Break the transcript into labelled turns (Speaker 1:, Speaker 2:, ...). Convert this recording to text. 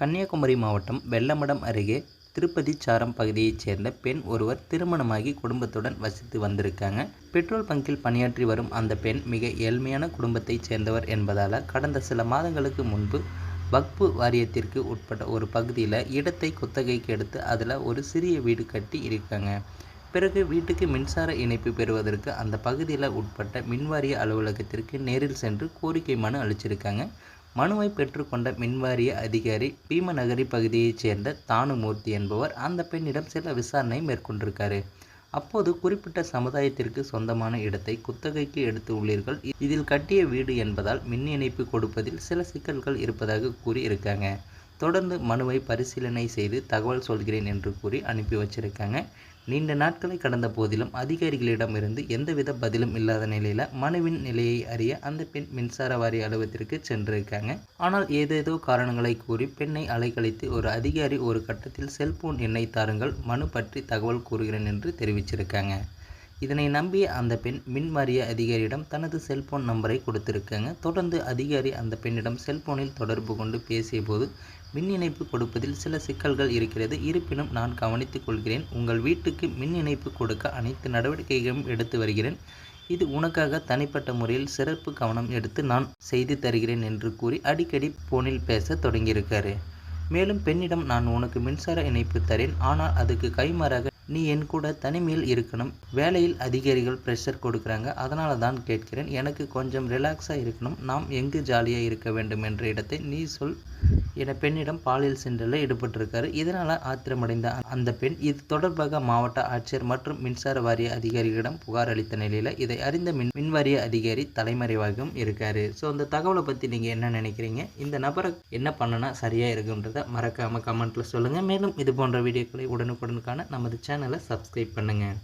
Speaker 1: கன்னியாகுமரி மாவட்டம் வெள்ளமடம் அருகே திருப்பதிச்சாரம் பகுதியைச் சேர்ந்த பெண் ஒருவர் திருமணமாகி குடும்பத்துடன் வசித்து வந்திருக்காங்க. பெட்ரோல் பங்கில் பணியாற்றி வரும் அந்த பெண் மிக ஏழ்மையான குடும்பத்தைச் சேர்ந்தவர் என்பதால் கடந்த சில மாதங்களுக்கு முன்பு வக்பு வாரியத்திற்கு உட்பட்ட ஒரு பகுதியில் இடத்தை குத்தகைக்கு எடுத்து அதில் ஒரு சிறிய வீடு கட்டி இருக்காங்க. பிறகு வீட்டுக்கு மின்சார இணைப்பு பெறுவதற்கு அந்த பகுதியில் உட்பட்ட மின்வாரிய அலுவலகத்திற்கு நேரில் சென்று கோரிக்கை மனு அளிச்சிருக்காங்க. மனுவை பெற்றுக்கொண்ட மின்வாரிய அதிகாரி பீமநகரி பகுதியைச் சேர்ந்த தானுமூர்த்தி என்பவர் அந்த பெண்ணிடம் சில விசாரணை மேற்கொண்டிருக்காரு. அப்போது குறிப்பிட்ட சமுதாயத்திற்கு சொந்தமான இடத்தை குத்தகைக்கு எடுத்து உள்ளீர்கள், இதில் கட்டிய வீடு என்பதால் மின் இணைப்பு கொடுப்பதில் சில சிக்கல்கள் இருப்பதாக கூறி இருக்காங்க. தொடர்ந்து மனுவை பரிசீலனை செய்து தகவல் சொல்கிறேன் என்று கூறி அனுப்பி வச்சிருக்காங்க. நீண்ட நாட்களை கடந்த போதிலும் அதிகாரிகளிடமிருந்து எந்தவித பதிலும் இல்லாத நிலையில் மனுவின் நிலையை அறிய அந்த பெண் மின்சார வாரிய அலுவலகத்திற்கு சென்றிருக்காங்க. ஆனால் ஏதேதோ காரணங்களை கூறி பெண்ணை அலைக்கழித்து ஒரு அதிகாரி ஒரு கட்டத்தில் செல்போன் எண்ணை தாருங்கள், மனு பற்றி தகவல் கூறுகிறேன் என்று தெரிவிச்சிருக்காங்க. இதனை நம்பிய அந்த பெண் மின் வாரிய அதிகாரியிடம் தனது செல்போன் நம்பரை கொடுத்திருக்காங்க. தொடர்ந்து அதிகாரி அந்த பெண்ணிடம் செல்போனில் தொடர்பு கொண்டு பேசிய போது மின் இணைப்பு கொடுப்பதில் சில சிக்கல்கள் இருக்கிறது, இருப்பினும் நான் கவனித்துக் கொள்கிறேன், உங்கள் வீட்டுக்கு மின் இணைப்பு கொடுக்க அனைத்து நடவடிக்கைகளும் எடுத்து வருகிறேன், இது உனக்காக தனிப்பட்ட முறையில் சிறப்பு கவனம் எடுத்து நான் செய்து தருகிறேன் என்று கூறி அடிக்கடி போனில் பேச தொடங்கியிருக்காரு. மேலும் பெண்ணிடம் நான் உனக்கு மின்சார இணைப்பு தரேன், ஆனால் அதுக்கு கைமாறாக நீ என் கூட தனிமையில் இருக்கணும், வேலையில் அதிகாரிகள் ப்ரெஷர் கொடுக்குறாங்க, அதனால தான் கேட்கிறேன், எனக்கு கொஞ்சம் ரிலாக்ஸாக இருக்கணும், நாம் எங்கு ஜாலியாக இருக்க வேண்டும் என்ற இடத்தை நீ சொல் என பெண்ணிடம் பாலியல் சீண்டலில் ஈடுபட்டிருக்காரு. இதனால் ஆத்திரமடைந்த அந்த பெண் இது தொடர்பாக மாவட்ட ஆட்சியர் மற்றும் மின்சார வாரிய அதிகாரிகளிடம் புகார் அளித்த நிலையில் இதை அறிந்த மின்வாரிய அதிகாரி தலைமறைவாகவும் இருக்காரு. ஸோ அந்த தகவலை பற்றி நீங்கள் என்ன நினைக்கிறீங்க? இந்த நபரை என்ன பண்ணனா சரியாக இருக்குன்றதை மறக்காமல் கமெண்ட்டில் சொல்லுங்கள். மேலும் இது போன்ற வீடியோக்களை உடனுக்குடன் காண நமது சேனலை சப்ஸ்கிரைப் பண்ணுங்கள்.